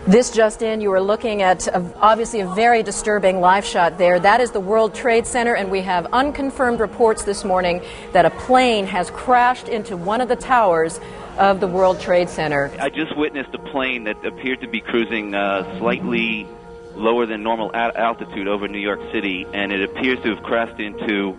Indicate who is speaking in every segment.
Speaker 1: This just in, you are looking at obviously a very disturbing live shot there. That is the World Trade Center, and we have unconfirmed reports this morning that a plane has crashed into one of the towers of the World Trade Center.
Speaker 2: I just witnessed a plane that appeared to be cruising slightly lower than normal altitude over New York City, and it appears to have crashed into,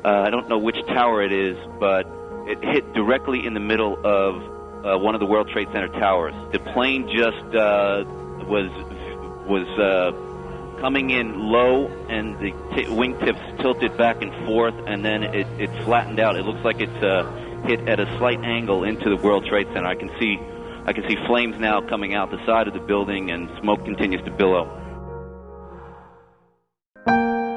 Speaker 2: I don't know which tower it is, but it hit directly in the middle of one of the World Trade Center towers. The plane just was coming in low, and the wingtips tilted back and forth, and then it flattened out. It looks like it's hit at a slight angle into the World Trade Center. I can see flames now coming out the side of the building, and smoke continues to billow.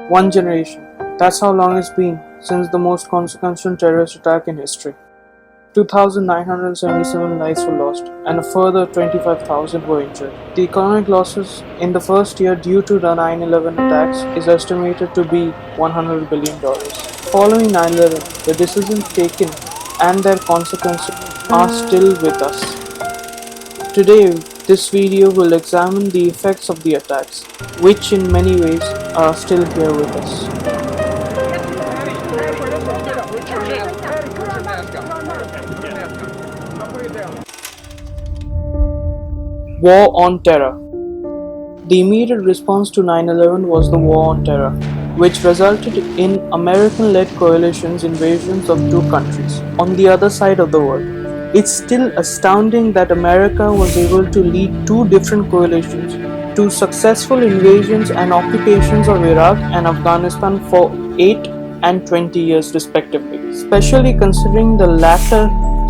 Speaker 3: One generation. That's how long it's been since the most consequential terrorist attack in history. 2,977 lives were lost, and a further 25,000 were injured. The economic losses in the first year due to the 9/11 attacks is estimated to be $100 billion. Following 9/11, the decisions taken and their consequences are still with us. Today, this video will examine the effects of the attacks, which in many ways are still here with us. War on Terror. The immediate response to 9/11 was the War on Terror, which resulted in American-led coalitions invasions of two countries on the other side of the world. It's still astounding that America was able to lead two different coalitions to successful invasions and occupations of Iraq and Afghanistan for 8 and 20 years respectively, especially considering the latter,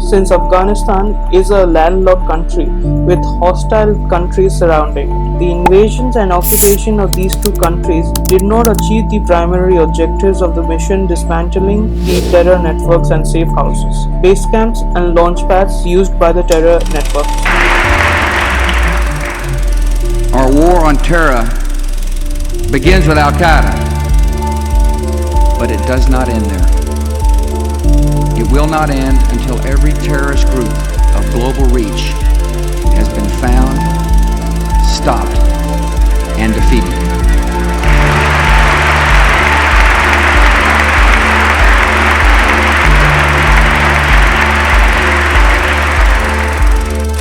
Speaker 3: since Afghanistan is a landlocked country with hostile countries surrounding it. The invasions and occupation of these two countries did not achieve the primary objectives of the mission, dismantling the terror networks and safe houses, base camps and launch pads used by the terror networks.
Speaker 4: Our war on terror begins with Al-Qaeda, but it does not end there. It will not end until every terrorist group of global reach has been found, stopped, and defeated.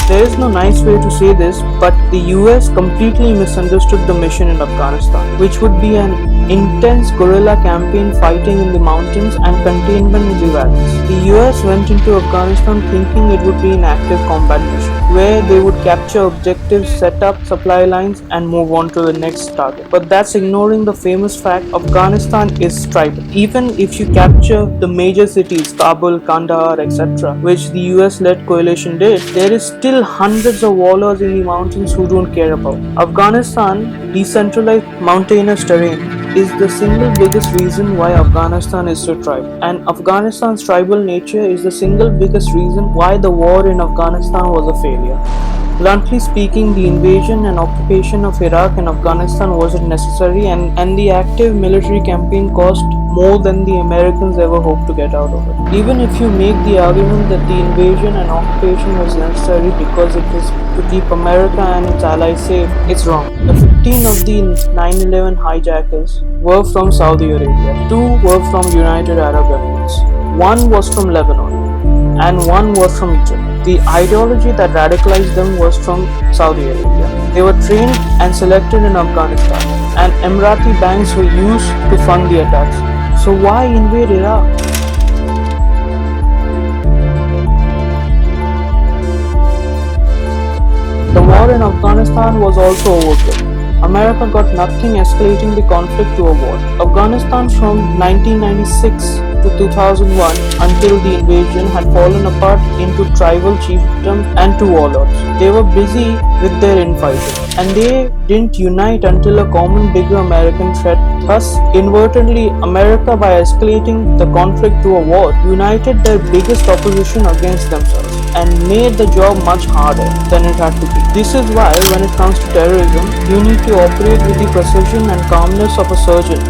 Speaker 3: There is no nice way to say this, but the US completely misunderstood the mission in Afghanistan, which would be an intense guerrilla campaign fighting in the mountains and containment in the valleys. The US went into Afghanistan thinking it would be an active combat mission, where they would capture objectives, set up supply lines, and move on to the next target. But that's ignoring the famous fact Afghanistan is tribal. Even if you capture the major cities, Kabul, Kandahar, etc., which the US-led coalition did, there is still hundreds of warlords in the mountains who don't care about. Afghanistan, decentralized mountainous terrain, is the single biggest reason why Afghanistan is so tribal. And Afghanistan's tribal nature is the single biggest reason why the war in Afghanistan was a failure. Bluntly speaking, the invasion and occupation of Iraq and Afghanistan wasn't necessary, and the active military campaign cost more than the Americans ever hoped to get out of it. Even if you make the argument that the invasion and occupation was necessary because it was to keep America and its allies safe, it's wrong. The 15 of the 9/11 hijackers were from Saudi Arabia, 2 were from United Arab Emirates, 1 was from Lebanon, and 1 was from Egypt. The ideology that radicalized them was from Saudi Arabia. They were trained and selected in Afghanistan, and Emirati banks were used to fund the attacks. So why invade Iraq? The war in Afghanistan was also overkill. America got nothing escalating the conflict to a war. Afghanistan from 1996 to 2001 until the invasion had fallen apart into tribal chiefdoms and 2 warlords. They were busy with their infighting, and they didn't unite until a common bigger American threat. Thus, inadvertently, America, by escalating the conflict to a war, united their biggest opposition against themselves and made the job much harder than it had to be. This is why, when it comes to terrorism, you need to operate with the precision and calmness of a surgeon,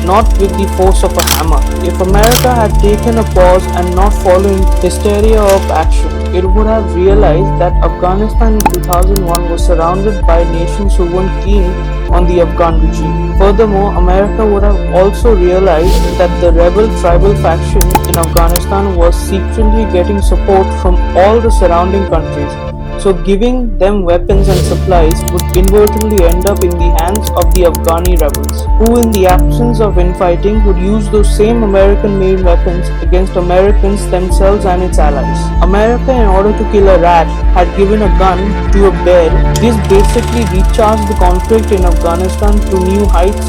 Speaker 3: not with the force of a hammer. If America had taken a pause and not following hysteria of action, it would have realized that Afghanistan in 2001 was surrounded by nations who weren't keen on the Afghan regime. Furthermore, America would have also realized that the rebel tribal faction in Afghanistan was secretly getting support from all the surrounding countries. So giving them weapons and supplies would inadvertently end up in the hands of the Afghani rebels, who in the absence of infighting would use those same American-made weapons against Americans themselves and its allies. America, in order to kill a rat, had given a gun to a bear. This basically recharged the conflict in Afghanistan to new heights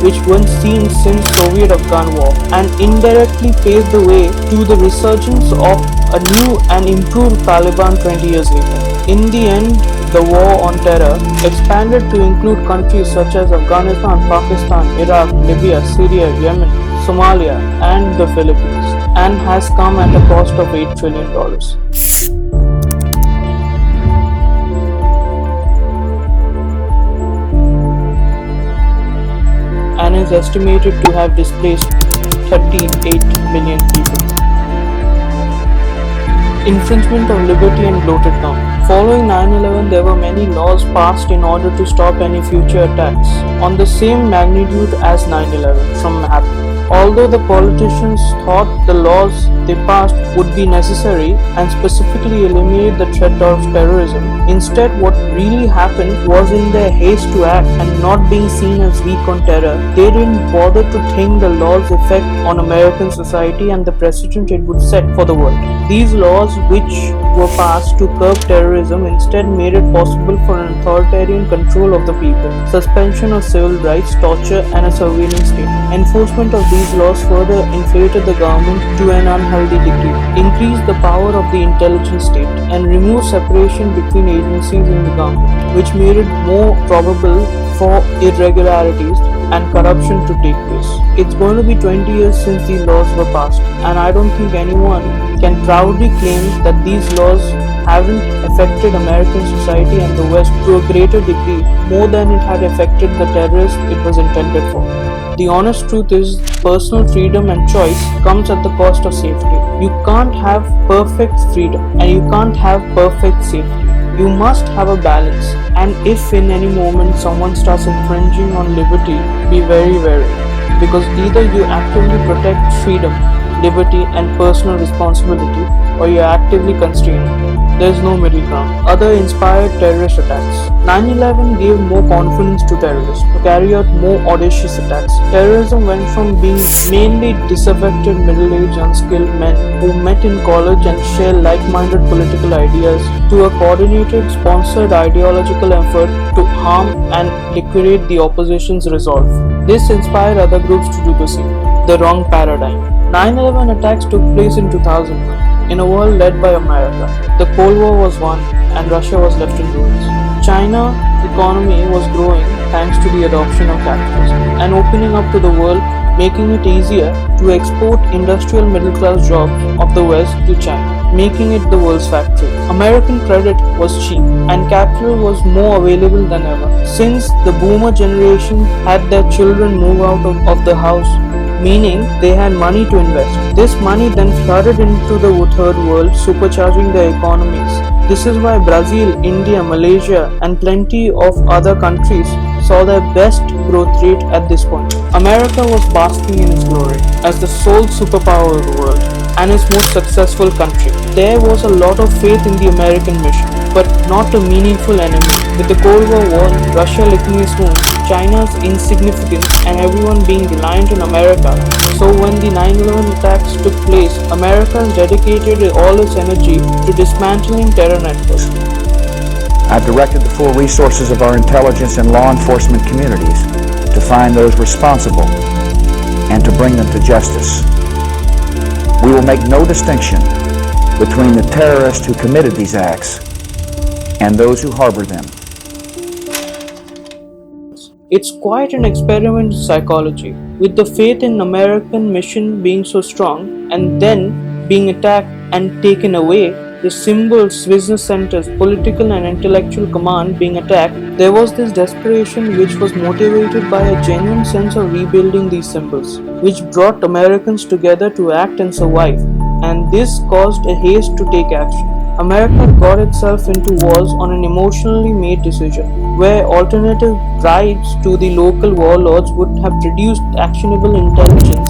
Speaker 3: which weren't seen since Soviet-Afghan war, and indirectly paved the way to the resurgence of a new and improved Taliban 20 years later. In the end, the war on terror expanded to include countries such as Afghanistan, Pakistan, Iraq, Libya, Syria, Yemen, Somalia, and the Philippines, and has come at a cost of $8 trillion. And is estimated to have displaced 38 million people. Infringement of liberty and bloated tongue. Following 9/11, there were many laws passed in order to stop any future attacks on the same magnitude as 9/11 from happening. Although the politicians thought the laws they passed would be necessary and specifically eliminate the threat of terrorism, instead what really happened was, in their haste to act and not being seen as weak on terror, they didn't bother to think the law's effect on American society and the precedent it would set for the world. These laws, which were passed to curb terrorism, instead made it possible for an authoritarian control of the people, suspension of civil rights, torture, and a surveillance state. Enforcement of these laws further inflated the government to an unhealthy degree, increased the power of the intelligence state, and removed separation between agencies in the government, which made it more probable for irregularities and corruption to take place. It's going to be 20 years since these laws were passed, and I don't think anyone can proudly claim that these laws haven't affected American society and the West to a greater degree more than it had affected the terrorists it was intended for. The honest truth is, personal freedom and choice comes at the cost of safety. You can't have perfect freedom and you can't have perfect safety. You must have a balance, and if in any moment someone starts infringing on liberty, be very wary, because either you actively protect freedom, liberty, and personal responsibility, or you actively constrain it. There is no middle ground. Other inspired terrorist attacks. 9/11 gave more confidence to terrorists to carry out more audacious attacks. Terrorism went from being mainly disaffected, middle-aged, unskilled men who met in college and share like-minded political ideas to a coordinated, sponsored ideological effort to harm and liquidate the opposition's resolve. This inspired other groups to do the same. The wrong paradigm. 9/11 attacks took place in 2001 in a world led by America. The Cold War was won and Russia was left in ruins. China's economy was growing thanks to the adoption of capitalism and opening up to the world, making it easier to export industrial middle-class jobs of the West to China, making it the world's factory. American credit was cheap and capital was more available than ever, since the boomer generation had their children move out of the house, meaning they had money to invest. This money then flooded into the third world, supercharging their economies. This is why Brazil, India, Malaysia, and plenty of other countries saw their best growth rate at this point. America was basking in its glory as the sole superpower of the world and its most successful country. There was a lot of faith in the American mission, but not a meaningful enemy. With the Cold War won, Russia licking its wounds, China's insignificance, and everyone being reliant on America. So when the 9/11 attacks took place, America dedicated all its energy to dismantling terror networks.
Speaker 5: I've directed the full resources of our intelligence and law enforcement communities to find those responsible and to bring them to justice. We will make no distinction between the terrorists who committed these acts and those who harbor them.
Speaker 3: It's quite an experiment in psychology, with the faith in American mission being so strong and then being attacked and taken away, the symbols, business centers, political and intellectual command being attacked. There was this desperation which was motivated by a genuine sense of rebuilding these symbols, which brought Americans together to act and survive, and this caused a haste to take action. America got itself into wars on an emotionally made decision, where alternative bribes to the local warlords would have produced actionable intelligence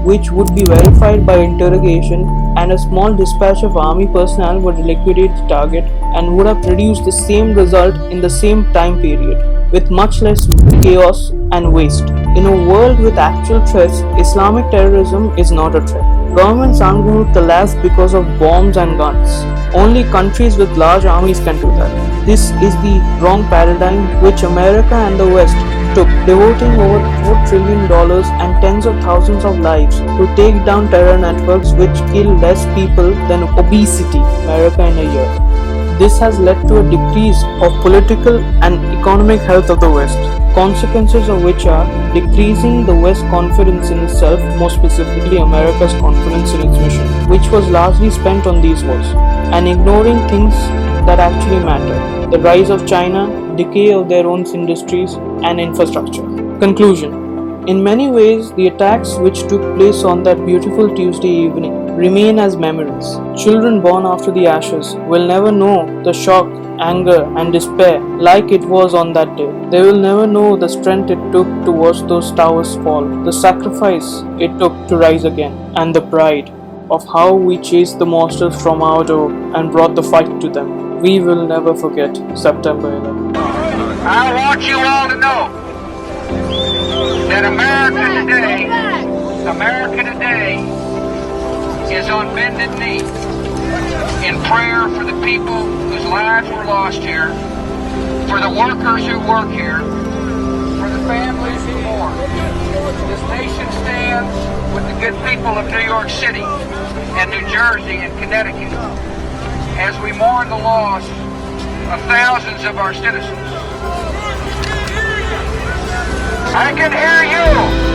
Speaker 3: which would be verified by interrogation, and a small dispatch of army personnel would liquidate the target and would have produced the same result in the same time period, with much less chaos and waste. In a world with actual threats, Islamic terrorism is not a threat. Governments aren't going to collapse because of bombs and guns. Only countries with large armies can do that. This is the wrong paradigm which America and the West took, devoting over $4 trillion and tens of thousands of lives to take down terror networks which kill less people than obesity America in a year. This has led to a decrease of political and economic health of the West, consequences of which are decreasing the West's confidence in itself, more specifically America's confidence in its mission, which was largely spent on these wars, and ignoring things that actually matter: the rise of China, decay of their own industries and infrastructure. Conclusion. In many ways, the attacks which took place on that beautiful Tuesday evening remain as memories. Children born after the ashes will never know the shock, anger and despair like it was on that day. They will never know the strength it took to watch those towers fall, the sacrifice it took to rise again, and the pride of how we chased the monsters from our door and brought the fight to them. We will never forget September 11th.
Speaker 6: I want you all to know that America today is on bended knee in prayer for the people whose lives were lost here, for the workers who work here, for the families who mourn. This nation stands with the good people of New York City and New Jersey and Connecticut as we mourn the loss of thousands of our citizens. I can hear you.